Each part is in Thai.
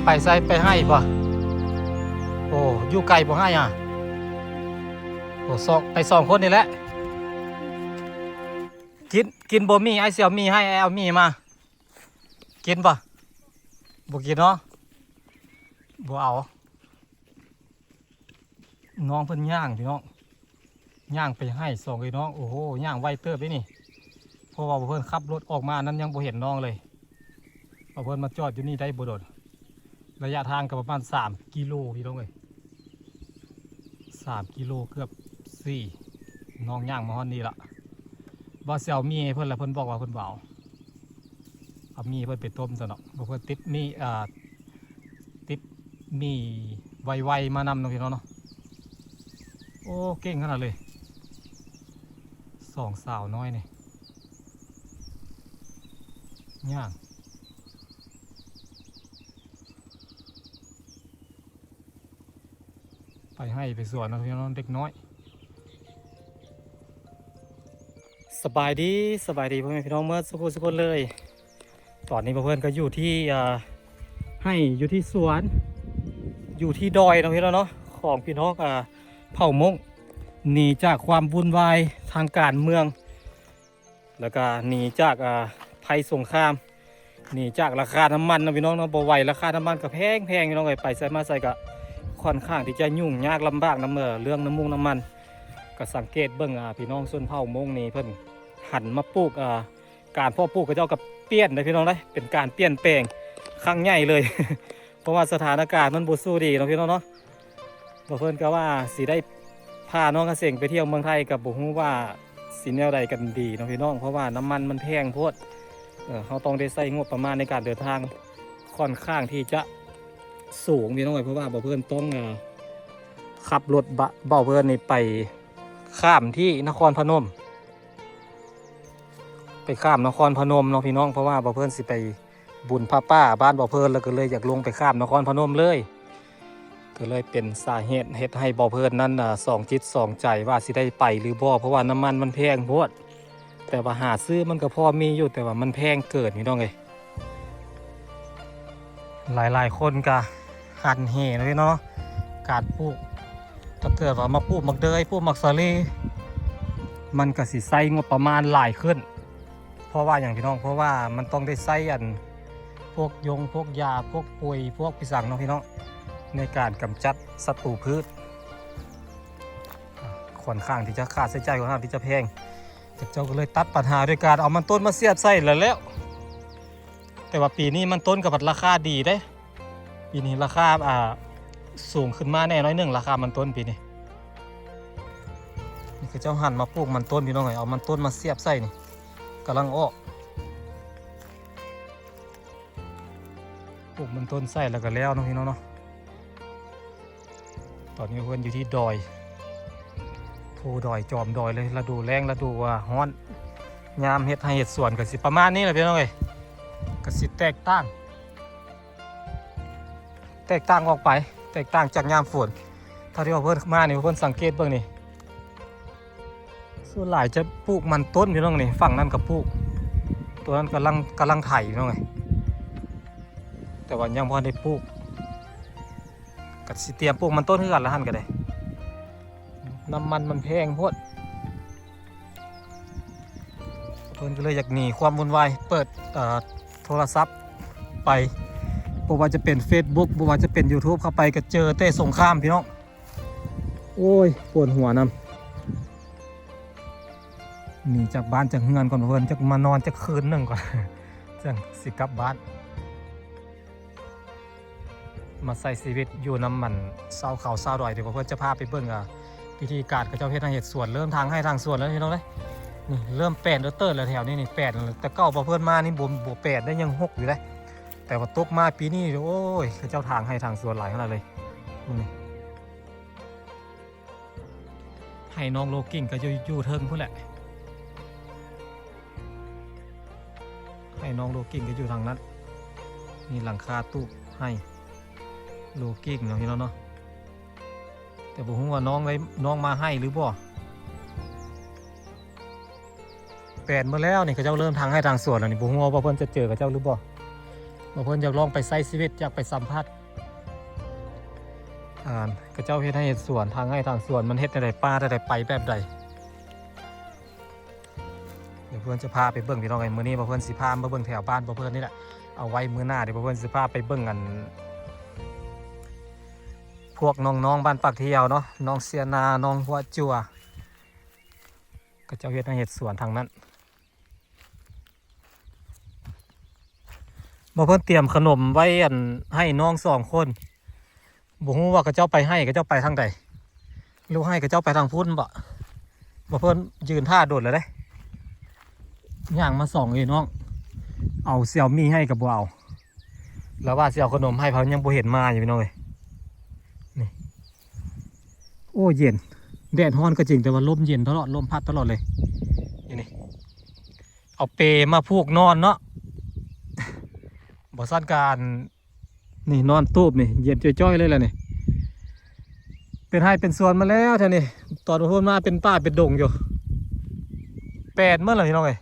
ไปใส่ไปให้บ่โอ้อยู่ไกลบ่ให้อ่ะโอ้ไปสองคนนี่แหละกินบ่มีไอเสี่ยวมีให้เอามีมากินบ่บ่กินเนาะบ่เอาน้องเพิ่นย่างพี่น้องย่างไปให้สองไอ้น้องโอ้โหย่างไวเติบได้นี่เพราะว่าเพิ่นขับรถออกมานั้นยังบ่เห็นน้องเลยเพิ่นมาจอดอยู่นี่ได้บ่โดดระยะทางก็ประมาณ3 กิโลพี่น้องเอ้ย3 กิโลเกือบ4น้องย่างมาฮอดนี่ละบ่เสี่ยวมีเพิ่นละเพิ่นบอกว่าเพิ่นบ่เอามีเพิ่นไปต้มซะเนาะบ่เพิ่นติดมีไวๆมานำเนาะพี่น้องเนาะโอ้เก่งขนาดเลยสองสาวน้อยนี่ย่างไปให้ไปสวนนะพี่น้องเด็กน้อยสบายดีพ่อแม่พี่น้องเมื่อสักครู่เลยตอนนี้เพื่อนก็อยู่ที่ให้อยู่ที่สวนอยู่ที่ดอยนะพี่น้องเนาะของพี่น้องเผ่ามงหนีจากความวุ่นวายทางการเมืองแล้วก็หนีจากภัยสงครามหนีจากราคาน้ำมันนะพี่น้องเนาะบ่ไหวราคาน้ำมันก็แพงพี่น้องไปใส่มาใส่ก็ค่อนข้างที่จะยุ่งยากลำบากเรื่องน้ำมันก็สังเกตเบิ่งพี่น้องส่วนเผ่ามงนี่เพิ่นหันมาปลูกการเพาะปลูกกับเจ้ากับเปลี่ยนนะพี่น้องเลยเป็นการเปลี่ยนแปลงครั้งใหญ่เลย เพราะว่าสถานการณ์มันบ่สู้ดีนะพี่น้องเนาะเพิ่นก็ว่าสิได้พาน้องเกษตรไปเที่ยวเมืองไทยกับบ่ฮู้ว่าสิแนวใดกันดีนะพี่น้องเพราะว่าน้ำมันมันแพงโพดเขาต้องได้ใช้งบประมาณในการเดินทางค่อนข้างที่จะสูงพี่น้องเพราะว่าเพิ่นต้องขับรถเพิ่นนี่ไปข้ามที่นครพนมไปข้ามนครพนมเนาะพี่น้องเพราะว่าเพิ่นสิไปบุญพระป้าบ้านเพิ่นแล้วก็เลยอยากลงไปข้ามนครพนมเลยก็เลยเป็นสาเหตุเฮ็ดให้เพิ่นนั้นสองจิตสองใจว่าสิได้ไปหรือบ่เพราะว่าน้ำมันมันแพงโพดแต่ว่าหาซื้อมันก็พอมีอยู่แต่ว่ามันแพงเกินพี่น้องเอ้ยหลายคนก็หันเหนะพี่น้องการปลูกถ้าเกิดว่ามาปลูกมักเดยปลูกมักสาลีมันก็สิใช้งบประมาณหลายขึ้นเพราะว่าอย่างพี่น้องเพราะว่ามันต้องได้ใช้พวกยาพวกปุ๋ยพวกพิสังเนาะพี่น้องในการกำจัดศัตรูพืชค่อนข้างที่จะค่าใช้จ่ายค่อนข้างที่จะแพงเจ้าก็เลยตัดปัญหาด้วยการเอามันต้นมาเสียบใส่แล้วแต่ว่าปีนี้มันต้นกับราคาดีได้ปีนี้ราคาสูงขึ้นมาแน่น้อยหนึ่งราคามันต้นปีนี้นี่คือเจ้าหันมาปลูกมันต้นพี่น้องเอามันต้นมาเสียบใส่นี่กำลังออกปลูกมันต้นใส่แล้วก็แล้วนะพี่น้องเนาะตอนนี้เพื่อนอยู่ที่ดอยภูดอยจอมดอยเลยฤดูแล้งฤดูร้อนยามเห็ดให้เห็ดสวนก็สิประมาณนี้แหละพี่น้องก็สิแตกต่างออกไปแตกต่างจากยามฝนถ้าที่เพื่อนมาเนี่ยเพื่อนสังเกตเบื้องนี่ส่วนหลายจะปลูกมันต้นพี่น้องนี่ฝั่งนั้นกับปลูกตัวนั้นกำลังไถพี่น้องแต่ว่ายังพอได้ปลูกก็สิเตรียมปลูกมันต้นให้กันละหันกันเลยน้ำมันแพงโพดเพื่อนก็เลยอยากหนีความวุ่นวายเปิดโทรศัพท์ไปบอกว่าจะเป็น Facebook บอกว่าจะเป็น YouTube เข้าไปก็เจอเต้สงครามพี่น้องโอ้ยปวดหัวนำหนีจากบ้านจากเฮือนก่อนเพื่อนจะมานอนจะคืนหนึ่งก่อนจังสิกลับบ้านมาใส่ชีวิตอยู่น้ำมันเศร้าเขาเศร้าดอยเดี๋ยวเพื่อนจะพาไปเบิ่งพิธีการกับเจ้าเพชรทางเห็ดสวนเริ่มทางให้ทางสวนแล้วพี่น้องเลยนี่เริ่มแปดเตอร์แล้วแถวนี้นี่8แต่เก้าพอเพื่อนมานี่บว8ได้ยัง6อยู่เลยแต่ว่าตกมาปีนี้โอ้ยเจ้าทางให้ทางสวนหลายขนาดเลยให้น้องโลกิ้งก็จะอยู่เทิงพุ่นแหละให้น้องโลกิ้งก็อยู่ทางนั้นนี่หลังคาตู้ให้โลกิ้งเนาะพี่น้องเนาะแต่บอกว่าน้องมาให้หรือบ่8มาแล้วนี่เขาเจ้าเริ่มทางให้ทางสวนแล้วนี่บอกว่าเพื่อนจะเจอกับเจ้าหรือบ่ บ่เพิ่นอยากลองไปใช้ชีวิตอยากไปสัมผัสกระเจ้าเฮ็ดให้เฮ็ดสวนทางให้ทางสวนมันเฮ็ดได้ป่าได้ไปแบบใดเดี๋ยวเพิ่นจะพาไปเบิ่งพี่น้องไอ้มื้อนี้บ่เพิ่นสิพามาเบิ่งแถวบ้านบ่เพิ่นนี่แหละเอาไว้มื้อหน้าเดี๋ยวบ่เพิ่นสิพาไปเบิ่งกันพวกน้องๆบ้านปากเที่ยวเนาะน้องเสียนาน้องหัวจั่วก็เจ้าเฮ็ดให้เฮ็ดสวนทางนั้นบ่เพิ่นเตรียมขนมไว้ให้น้อง2 คนบ่ฮู้ว่าเขาเจ้าไปให้เขาเจ้าไปทางใดหรือให้เขาเจ้าไปทางพุ่นบ่เพิ่นยืนท่าโดดเลยเด้ย่างมา2เอ้น้องเอาเสี่ยวมี่ให้กับบ่เอาแล้วว่าสิเอาขนมให้เขายังบ่เห็นมาอยู่พี่น้องเอ้ยนี่โอ้เย็นแดดร้อนก็จริงแต่ว่าลมเย็นตลอดลมพัดตลอดเลยนี่เอาเปมาผูกนอนเนาะบ่ซั่นการนี่นอนตูบนี่เย็นจ้อยๆเลยแหละนี่เป็นให้เป็นสวนมาแล้วท่านี่ตอนพูดมาเป็นป่าเป็นดงอยู่8 เมื่อไหร่พี่น้องเอ้ย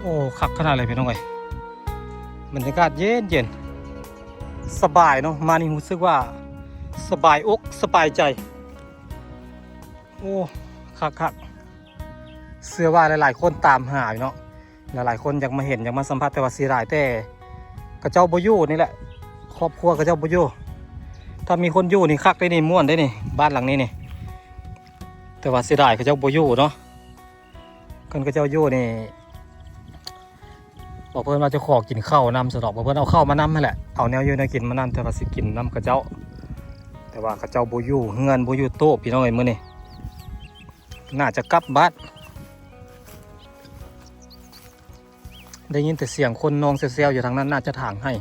โอ้คักขนาดเลยพี่น้องเอ้ยบรรยากาศเย็นสบายเนาะมานี่รู้สึกว่าสบายอกสบายใจโอ้คักเสื้อว่าหลายๆคนตามหาเนาะหลายๆคนอยากมาเห็นอยากมาสัมผัสแต่ว่าสีหลายแต่กระเจ้าบ่อยู่นี่แหละครอบครัวกระเจ้าบ่อยู่ถ้ามีคนอยู่นี่คักได้นี่ม่วนได้นี่บ้านหลังนี้นี่แต่ว่าสีหลายกระเจ้าบ่อยู่เนาะกันกระเจ้าอยู่นี่บอกเพื่อนว่าจะขอกินข้าวนำสะดอกบอกเพื่อนเอาข้าวมานำนั่นแหละเอาแนวยืนกินมานำแต่ว่าสิกินนำกระเจ้าแต่ว่ากระเจ้าบ่อยู่เงินบ่อยู่โต๊ะพี่น้องเอ้ยมื้อนี้ น่าจะกลับบ้านได้ยินแต่เสียงคนนองเซลๆอยู่ทางนั้นน่าจะถางให้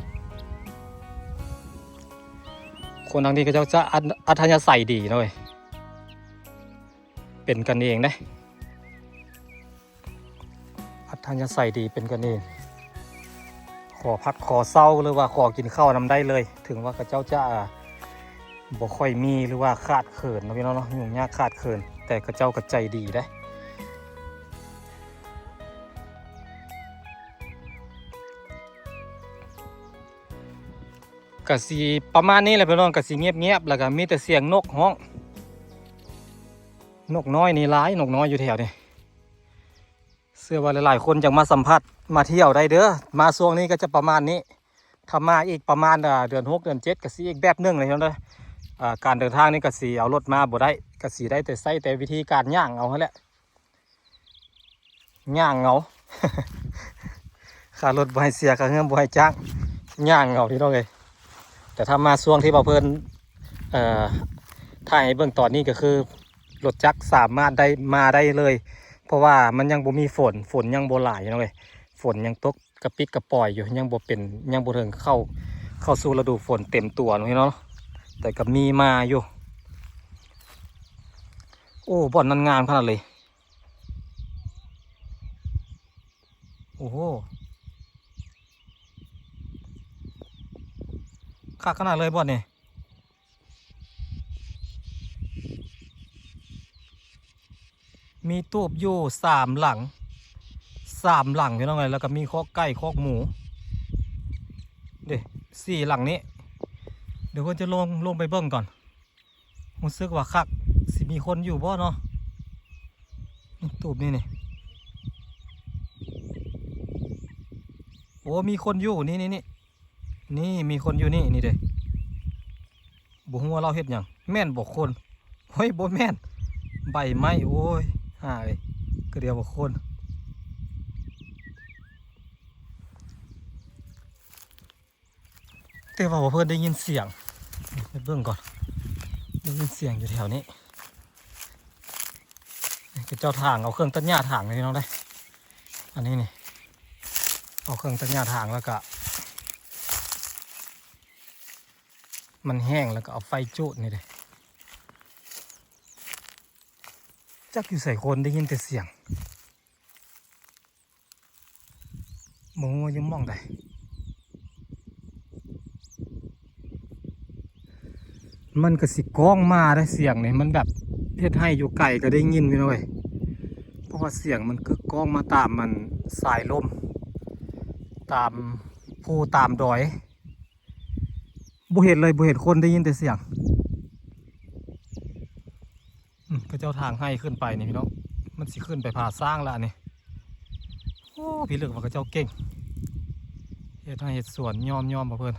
คนทางนี้ก็จะอัธยาศัยดีหน่อยเป็นกันเองนะอัธยาศัยดีเป็นกันเองขอพักขอเศร้าหรือว่าขอกินข้าวนำได้เลยถึงว่ากับเจ้าจะบ่ค่อยมีหรือว่าขาดเขินนะพี่น้องเนาะยุ่งยากขาดเขินแต่กับเจ้าก็ใจดีได้กะสีประมาณนี้แหละพี่น้องกะสีเงียบๆแล้วก็มีแต่เสียงนกฮ้องนกน้อยนี่ร้ายนกน้อยอยู่แถวนี้เชื่อว่าหลายๆคนอยากมาสัมผัสมาเที่ยวได้เด้อมาช่วงนี้ก็จะประมาณนี้ถ้ามาอีกประมาณเดือน6 เดือน 7กะสีอีกแบบนึงเลยพี่น้องเด้อการเดินทางนี่กะสีเอารถมาบ่ได้กะสีได้แต่ใช้แต่วิธีการย่างเอาแหละย่างเอา ค่ารถบ่ให้เสียค่าเงินบ่ให้จ้างย่างเอาพี่น้องเอ้ยแต่ถ้ามาช่วงที่บ่เพิ่นถ่ายให้เบิ่งตอนนี้ก็คือรถจักรสามารถได้มาได้เลยเพราะว่ามันยังบ่มีฝนยังบ่หลายเนาะเว้ยฝนยังตกกระปิดกระปล่อยอยู่ยังบ่เป็นยังบ่ถึงเข้าสู่ฤดูฝนเต็มตัวเนาะแต่ก็มีมาอยู่โอ้บ่อนนั้นงามขนาดเลยโอ้โหคักขนาดเลยบ่อนนี่มีตูบอยู่3 หลังพี่น้องเอ้ยแล้วก็มีคอกไก่คอกหมูเด้4 หลังนี้เดี๋ยวผมจะลงไปเบิ่งก่อนรู้สึกว่าคักสิมีคนอยู่บ่เนาะนี่ตูบนี่โอ้มีคนอยู่นี่มีคนอยู่นี่เด้บ่ฮู้ว่าเราเฮ็ดหยังแม่นบ่คนเฮ้ยบ่แม่นใบไม้โอ้ยหาเลยก็เดียวบ่คนแต่ว่าเพิ่นได้ยินเสียงไปเบิ่งก่อนได้ยินเสียงอยู่แถวนี้นี่เจ้าทางเอาเครื่องตัดหญ้าทางนี่น้องได้อันนี้นี่เอาเครื่องตัดหญ้าทางแล้วก็มันแห้งแล้วก็เอาไฟจุดนี่เลยจักอยู่ใส่คนได้ยินแต่เสียงโมยังมองได้มันก็สิก้องมาได้เสียงนี่มันแบบเฮ็ดให้อยู่ไกลก็ได้ยินพี่น้อยเพราะว่าเสียงมันก็ก้องมาตามมันสายลมตามภูตามดอยบ่เห็นเลยบ่เห็นคนได้ยินแต่เสียงก็เจ้าทางให้ขึ้นไปนี่พี่น้องมันสิขึ้นไปผาสร้างละนี่โอ้พี่เลือกว่าก็เจ้าเก่งเฮ็ดให้เฮ็ดสวนยอมบ่เพิ่น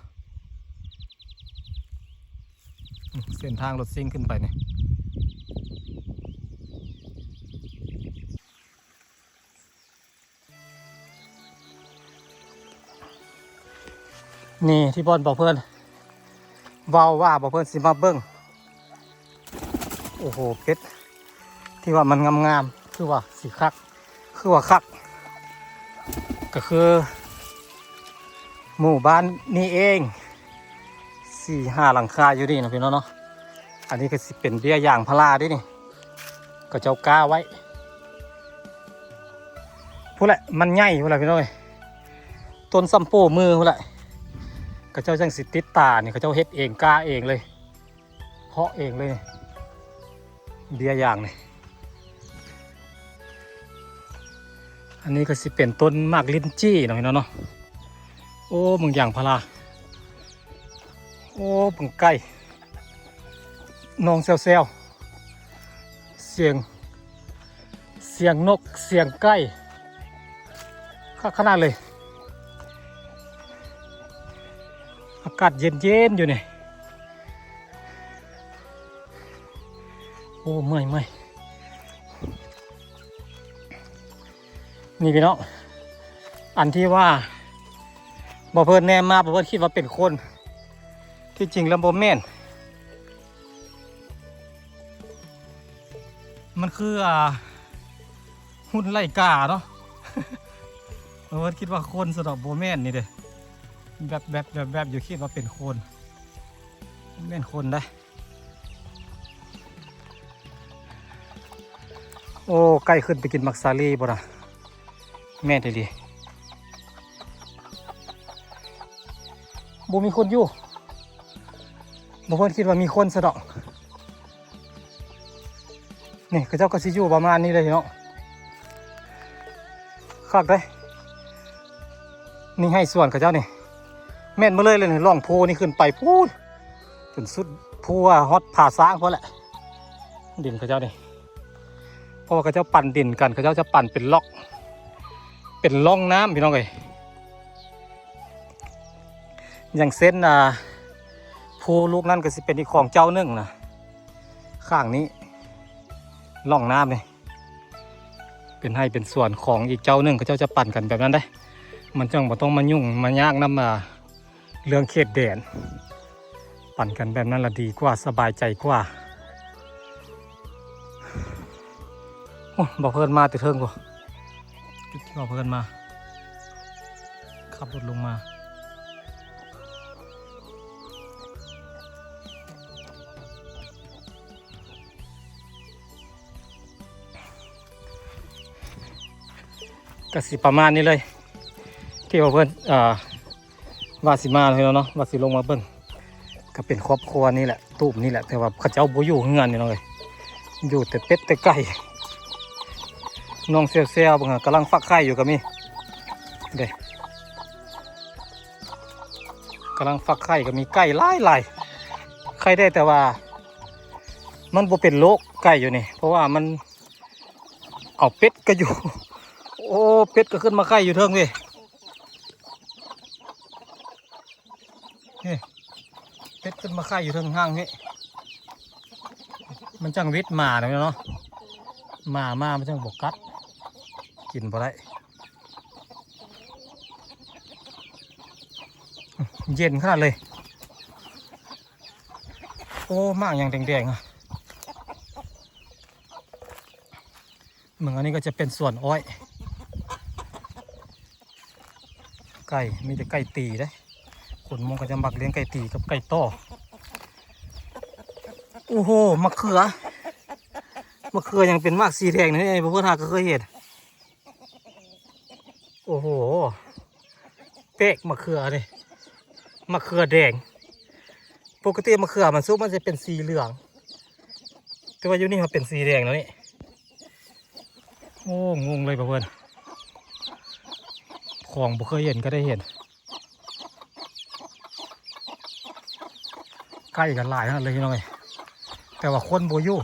เส้นทางรถซิ่งขึ้นไปนี่ที่บอลบอกเพื่อนเว้าว่าบอกเพื่อนสิมาเบิ้งโอ้โหเพชรที่ว่ามันงามๆคือว่าสีคักคือว่าคักก็คือหมู่บ้านนี่เอง4-5 หลังคาอยู่ดีนะพี่น้องเนาะอันนี้ก็สิเป็นเบี้ยยางพาราด้วยนี่ก็เจ้ากล้าไว้พูดแหละมันใหญ่พูดแหละพี่น้องต้นซัมโป้มือพูดแหละก็เจ้าจังสิติดตาเนี่ยเขาเจ้าเฮ็ดเองกล้าเองเลยเพาะเองเลยเบี้ยยางนี่อันนี้ก็สิเป็นต้นมากลิ้นจี้นะพี่น้องเนาะโอ้มึงยางพาราโอ้มึงไก่นองเซลเสียงนกเสียงไก่ขนาดเลยอากาศเย็นอยู่เนี่ยโอ้เมื่อยนี่พี่น้องอันที่ว่าบ่เพิ่นแนมมาบ่เพิ่นคิดว่าเป็นคนที่จริงแล้วบ่แม่นมันคือ หุ่นไล่กาเนาะ เออคิดว่าคนสะดอกโบแมนนี่เด้แบบอยู่คิดว่าเป็นคนแม่นคนได้โอ้ใกล้ขึ้นไปกินมักซาลีบ่นะแม่นดีบ่มีคนอยู่บ่เพิ่นคิดว่ามีคนสะดอกนี่เขาเจ้าก็สิอยู่ประมาณนี้เลยเนาะคักได้นี่ให้ส่วนเขาเจ้านี่แม่นมาเลยนี่ล่องโพนี่ขึ้นไปพูดจนสุดพัวฮอตผ่าซ้างเพราะแหละดินเขาเจ้านี่เพราะว่าเขาเจ้าปั่นดินกันเขาเจ้าจะปั่นเป็นล็อกเป็นร่องน้ำพี่น้องเอ้ยอย่างเส้นภูลูกนั่นก็สิเป็นอีกของเจ้าหนึ่งนะข้างนี้ร่องน้ำนี่เป็นให้เป็นส่วนของอีกเจ้าหนึ่งเขาเจ้าจะปั่นกันแบบนั้นได้มันจังบ่ต้องมายุ่งมายากน้ำเรื่องเขตแดนปั่นกันแบบนั้นละดีกว่าสบายใจกว่าโอ้บอกเพิ่นมาติเทิงกูจุดที่บอกเพิ่นมาขับรถลงมาก็สิประมาณนี้เลยที่ว่าเพิ่นวาสิมาเลยเนาะวาสิลงมาเบิ่งก็เป็นครอบครัวนี่แหละตูบนี่แหละแต่ว่าเขาเจ้าบ่อยู่เฮือนนี่เนาะเลยอยู่แต่เป็ดแต่ไก่น้องเซลบางกำลังฟักไข่อยู่กับมีเด้กำลังฟักไข่ก็มีไก่หลายไข่ได้แต่ว่ามันบ่เป็นโรคไก่อยู่นี่เพราะว่ามันเอาเป็ดก็อยู่โอ้เป็ดก็ขึ้นมาไข่อยู่เทิงเว้ยนี่เป็ดขึ้นมาไข่อยู่เทิงห้างนี่มันจังวิทย์มาเนาะมามันจังบกกัดกินบ่ได้เย็นขนาดเลยโอ้มากอย่างแดงๆอ่ะเหมือนอันนี้ก็จะเป็นส่วนอ้อยไก่มีแต่ไก่ตีได้คนมงก็จะมักเลี้ยงไก่ตีกับไก่ต้อโอ้โหมะเขือยังเป็นมากสีแดงนี่ไอ้พวกท่าก็เคยเห็นโอ้โหเป๊กมะเขือนี่มะเขือแดงปกติมะเขือมันซุปมันจะเป็นสีเหลืองแต่ว่าอยู่นี่มันเป็นสีแดงแล้วนี่โอ้งงเลยเพื่อนของบ่เคยเห็นก็ได้เห็นใกล้กันหลายนั่นเลยพี่น้องเลยแต่ว่าคนโบยู่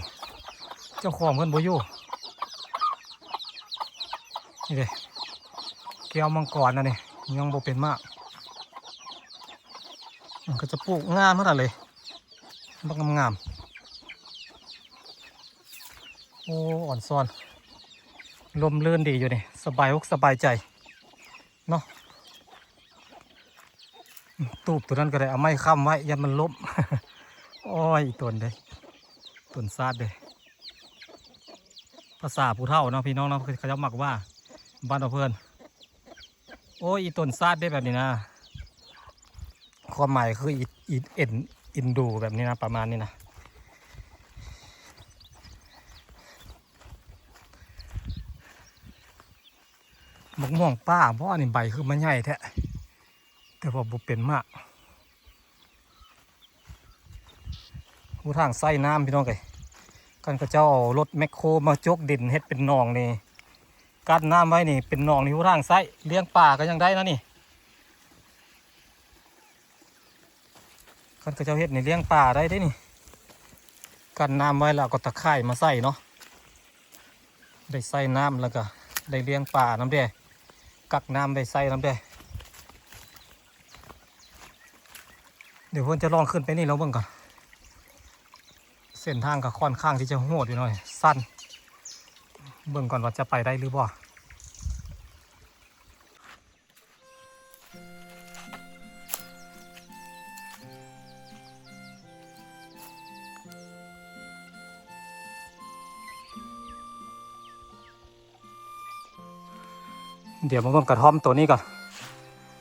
เจ้าของคนโบยู่นี่เลยแก้วมังกรนะนี่ยังโบเป็นมากมันก็จะปลูกงามขนาดเลยบักงามโอ้อ่อนซ้อนลมลื่นดีอยู่นี่สบายอกสบายใจเนาะตูบตัวนั้นก็ได้เอาไม้ค้ำไว้ยันมันล้ม โอ้ยต้นเด้ต้นซาดเด้ภาษาผู้เฒ่าเนาะพี่น้องเนาะเขาจะมักว่าบ้านเราเพื่อนโอ้ยต้นซาดได้แบบนี้นะความหมายคืออินดูแบบนี้นะประมาณนี้นะมะม่วงป้าเพราะอันนี้ใบคือมันใหญ่แท้แต่ว่าบุเป็นมากผู้ทางไส้น้ำพี่น้องเลยกันก็เจ้ารถแมคโครมาจกดินเฮ็ดเป็นหนองนี่กั้นน้ำไว้นี่เป็นหนองนี่ผู้ทางไส้เลี้ยงป่าก็ยังได้นะนี่กันก็เจ้าเฮ็ดนี่เลี้ยงป่าได้นี่กั้นน้ำไว้แล้วก็ตะไคร่มาใส่เนาะได้ใส่น้ำแล้วก็ได้เลี้ยงป่าน้ำแดงกักน้ำได้ใส่น้ำแดงเดี๋ยวเพื่อนจะลองขึ้นไปนี่แล้วเบิ่งก่อนเส้นทางก็ค่อนข้างที่จะโหดอยู่หน่อยสั้นเบิ่งก่อนว่าจะไปได้หรือเปล่า เดี๋ยวมาเบิ่งกระท่อมตัวนี้ก่อน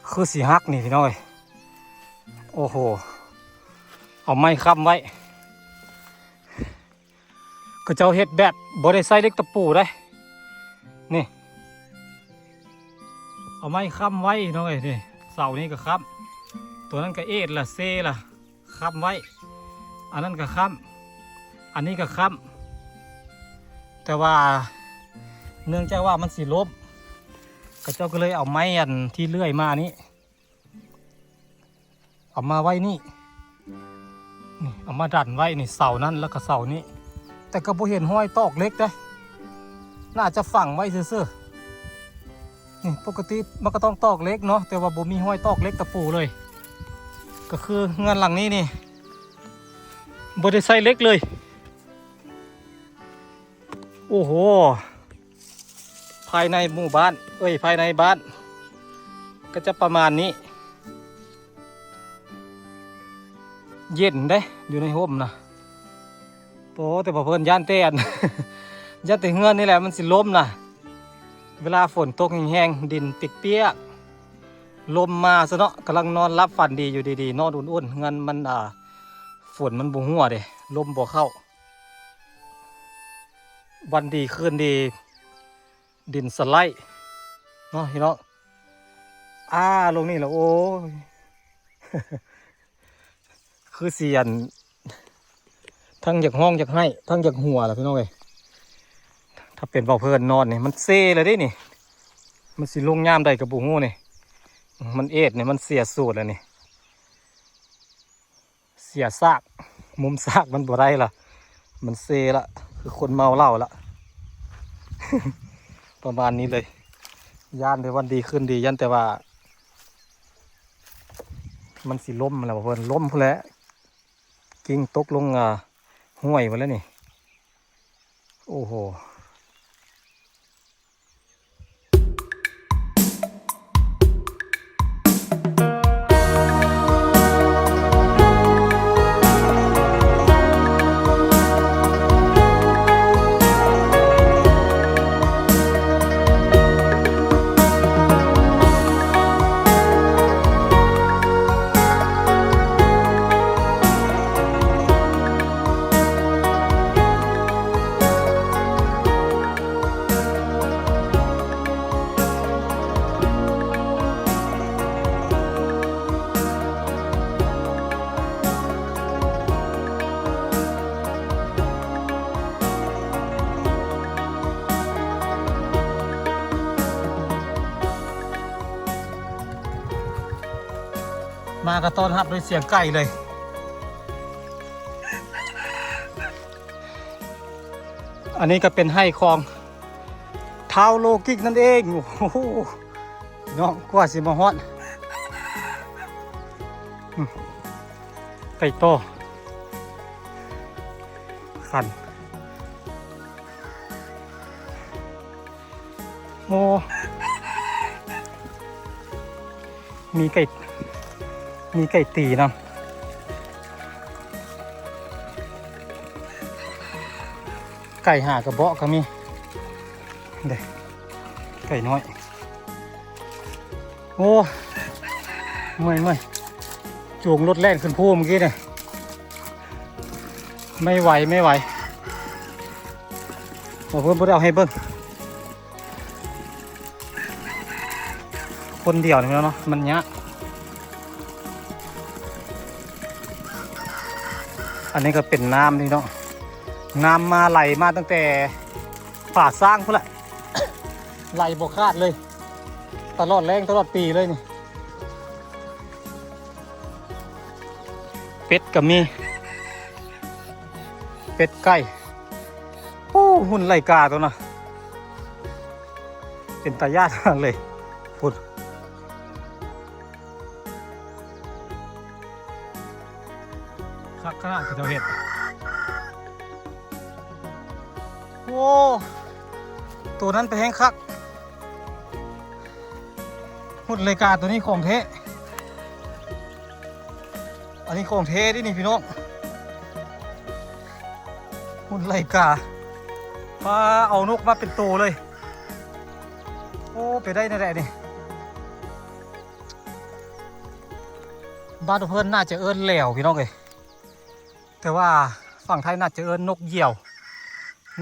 คือสีฮักนี่พี่น้อยโอ้โหเอาไม้ค้ำไว้ก็เจ้าเฮ็ดแบบบ่ได้ใส่เล็กตะปูได้นี่เอาไม้ค้ำไว้น้องเอ้ยนี่เสานี้ก็ค้ำตัวนั้นก็เอ็ดล่ะเซล่ะค้ำไว้อันนั้นก็ค้ำอันนี้ก็ค้ำแต่ว่าเนื่องจากว่ามันสีลบก็เจ้าก็เลยเอาไม้อันที่เลื่อยมานี้เอามาไว้นี่เอามาดันไว้นี่เสานั้นแล้วก็เสานี้แต่ก็บ่เห็นห้อยตอกเล็กได้น่าจะฝังไว้ซื่อๆนี่ปกติมันก็ต้องตอกเล็กเนาะแต่ว่าบ่มีห้อยตอกเล็กตะปูเลยก็คือเงินหลังนี้นี่บ่ได้ใส่เล็กเลยโอ้โหภายในหมู่บ้านภายในบ้านก็จะประมาณนี้เย็นได้อยู่ในห่มนะโอ้แต่พอเพิ่นย่านเต้น ย่านแต่เฮือนนี่แหละมันสิล้มนะเวลาฝนตกแห้งๆดินเปียกๆลมมาซะเนาะกำลังนอนรับฝันดีอยู่ดีๆนอนอุ่นๆเงินมันฝนมันบ่หัวเด้ลมบ่เข้าวันดีคืนดีดินสไลด์เนาะพี่น้องลงนี่แหละโอ้ย คือเสียนทั้งอยากห้องอยากให้ทั้งอยากหัวแหละพี่น้องเอ้ยถ้าเป็นเบาเพลินนอนนี่มันเซ่เลยดินี่มันสิลงย่ามใดกับบุงูนี่มันเอ็ดเนี่ยมันเสียสูตรแล้วนี่เสียซากมุมซากมันบ่ได้ละมันเซ่ละคือคนเมาเหล้าละ ประมาณนี้เลยย่านในวันดีขึ้นดียันแต่ว่ามันสิล้มแล้วเพิ่นล้มพุ่นแหละกิ่งตกลงห้วยไปแล้วนี่โอ้โหมาก็ต้อนรับด้วยเสียงไก่เลยอันนี้ก็เป็นให้คลองเท้าโลกิกนั่นเองโอ้โหน้องกว่าสิมาฮอดไก่โตขันโอ้มีไก่ตีนะไก่หากระเบาะก็มีเด็กไก่น้อยโอ้เมื่อยจูงรถแล่นขึ้นภูเมื่อกี้เนี่ยไม่ไหวบอกเพื่อนเอาให้เบิ้งคนเดียวนี่แล้วเนาะมันเนี้ยอันนี้ก็เป็นน้ำนี่เนาะน้ำมาไหลมาตั้งแต่ป่าสร้างพุ่นแหละ ไหลบกคาดเลยตลอดแรงตลอดปีเลยนี่เป็ดก็มีเป็ดไก่โอ้หุ่นไหลกาตัวน่ะเป็นตาญาติมากเลยพุ่นขนาดเจ้าเห็ดโอ้ตัวนั้นไปแห้งคักหุ่นรายการตัวนี้ของเทอันนี้ของเทดินี่พี่น้องหุ่นรายการพาเอานกมาเป็นตัวเลย โอ้ไปได้ในแหละนี่บ้านเพื่อนน่าจะเอิ้นแหลวพี่น้องเลยแต่ว่าฝั่งไทยน่าจะเอิ้นนกเหยี่ยว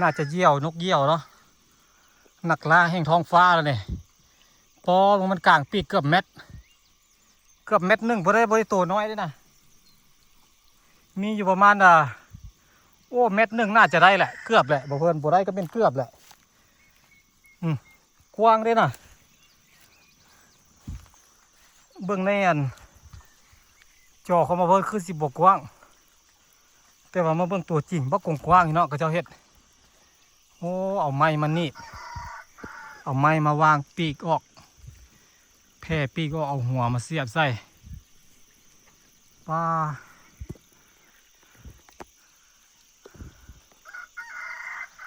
น่าจะเหยี่ยวนกเหยี่ยวเนาะนักล่าแห่งท้องฟ้าแล้วเนี่ยพอมันกลางปีกเกือบเม็ดหนึ่งบ่ได้ตัวน้อยด้วยนะมีอยู่ประมาณโอ้เม็ดหนึ่งน่าจะได้แหละเกือบแหละบ่เพื่อนบ่ได้ก็เป็นเกือบแหละกว้างด้วยนะเบื้องในอันจอเขามาเพิ่นคือ10 บวกกว้างแต่ว่ามาเบิ่งตัวจริงบ่กว้างเนาะก็เจ้าเฮ็ดโอ้เอาไม้มานี่เอาไม้มาวางปีกออกแผ่ปีกก็เอาหัวมาเสียบใส่ปลา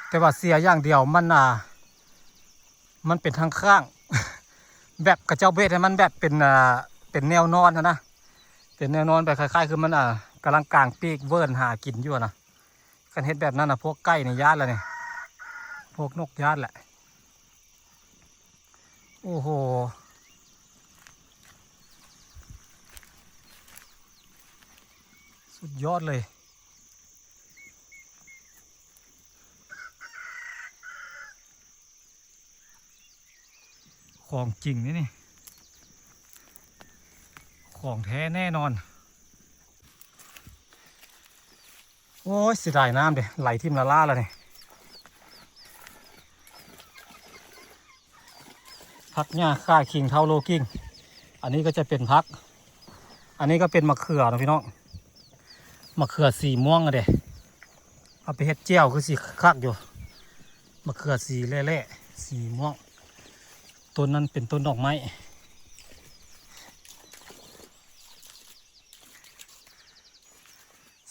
แต่ว่าเสียอย่างเดียวมันเป็นทางข้าง แบบกระเจ้าเบ็ดให้มันแบบเป็นแนวนอนนะเป็นแนวนอนแบบคล้ายๆคือมันกำลังกลางปีกเวิร์นหากินอยู่นะกันเห็ดแบบนั้นพวกไก่ในญาติแล้วเนี่ยพวกนกญาติแหละโอ้โหสุดยอดเลยของจริงนี่ของแท้แน่นอนโอ้ยเสียดายน้ำเด็ไหลทิ่มละล่าแล้วเนี่ยพักหญ้าค่าคิงเท่าโลกิ้งอันนี้ก็จะเป็นพักอันนี้ก็เป็นมะเขือนะพี่น้องมะเขือสีม่วงอะเด็เอาไปเฮ็ดเจียวคือสีคักอยู่มะเขือสีเล่ๆสีม่วงต้นนั้นเป็นต้นดอกไม้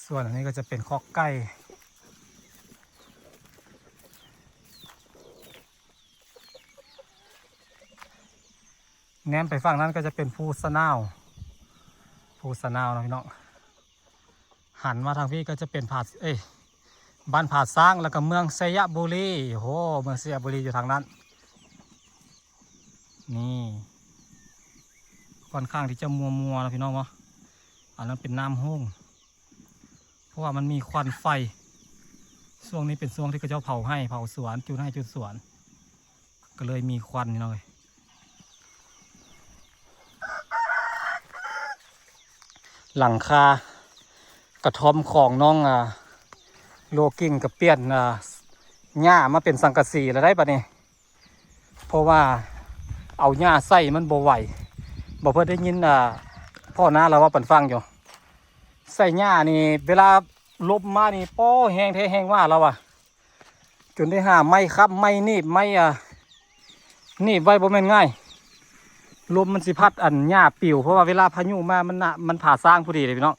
ส่วนอันนี้ก็จะเป็นคอกไก่แนมไปฝั่งนั้นก็จะเป็นภูสะนาวนะพี่น้องหันมาทางพี่ก็จะเป็นบ้านผาสร้างแล้วก็เมืองสยบุรีโหเมืองสยบุรีอยู่ทางนั้นนี่ค่อนข้างที่จะมัวนะพี่น้องวะอันนั้นเป็นน้ำห้องเพราะว่ามันมีควันไฟช่วงนี้เป็นช่วงที่เขาเจ้าเผาสวนจุดสวนก็เลยมีควันนี่น้อยหลังคากระท่อมของน้องโลกิ้งกับเปี้ยนหญ้ามาเป็นสังกะสีแล้วได้ปะเนี่ยเพราะว่าเอาหญ้าใส่มันบ่ไหวบ่เพื่อได้ยินพ่อน้าเราว่าปั่นฟังอยู่ใส่หญ้านี่เวลาลบมานี่ป้อแห้งแท้แห้งว่าเราจนได้หาไม้ครับไม้นี่ไม้นี่ไว้บ่แม่นง่ายลมมันสิพัดหญ้าปิวเพราะว่าเวลาพายุมามันผ่าสร้างพอดีเลยพี่น้อง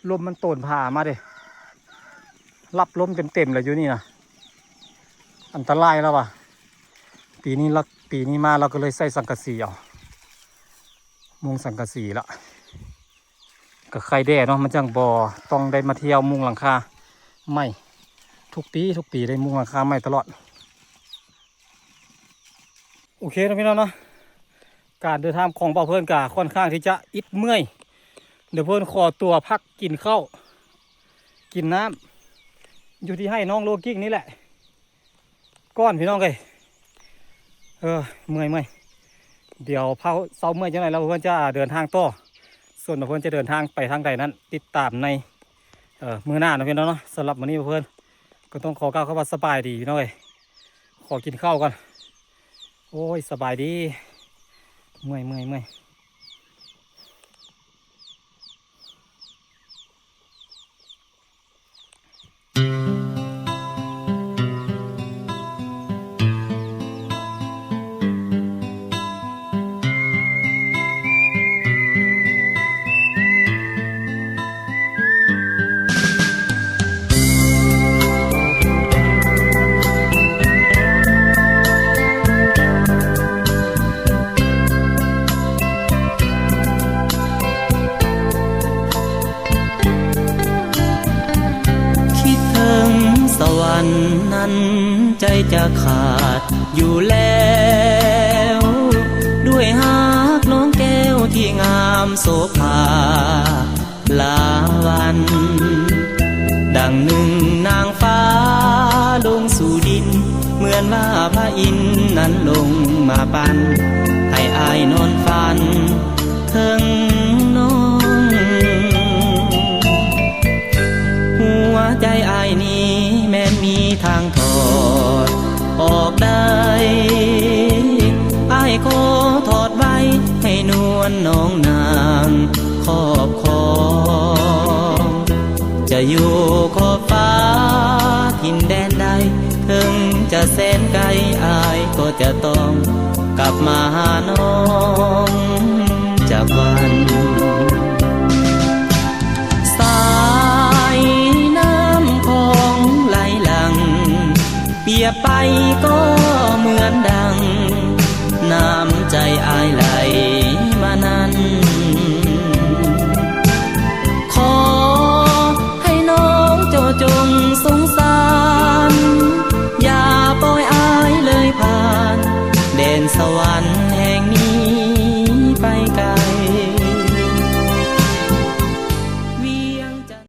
ลมมันโตนผ่ามาเด้รับลมเต็มเลยอยู่นี่นะอันตรายแล้วปีนี้มาเราก็เลยใส่สังกะสีเอามุงสังกะสีละกับใครแด่เนาะมันจังบ่ต้องได้มาเที่ยวมุงหลังคาไม่ทุกปีได้มุงหลังคาไม่ตลอดโอเคนะพี่น้องเนาะการเดินทางของเป่าเพื่อนกาค่อนข้างที่จะอิดเมื่อยเดี๋ยวเพื่อนขอตัวพักกินข้าวกินน้ำอยู่ที่ให้น้องโลกิ้งนี่แหละก้อนพี่น้องเลยเมื่อยเดี๋ยวเช้าเมื่อยจังไรแล้วเพื่อนจะเดินทางต่อส่วนเพื่อนจะเดินทางไปทางใดนั้นติดตามในมื้อหน้านะพี่น้องเนาะสำหรับวันนี้เพื่อนก็ต้องขอกล่าวคำว่าสบายดีพี่น้องเลยขอกินข้าวก่อนโอ้ยสบายดีเมื่อย นั้นใจจะขาดอยู่แล้ว โสภาลาวัน ดังหนึ่งนางฟ้าลงสู่ดินเหมือนว่าพระอินทร์นั้นลงมาปันให้อายนอนฝันถึงน้องหัวใจอายนี้แม้นมีทางถอดออกได้อายขอถอดไว้ให้นวลน้องนางครอบครองจะอยู่ขอบฟ้าทินแดนใดถึงจะแสนไกลอายก็จะต้องกลับมาหาน้องจากวัน สายน้ำของไหลหลังเปรียบไปก็เหมือนดังน้ำใจอายไหล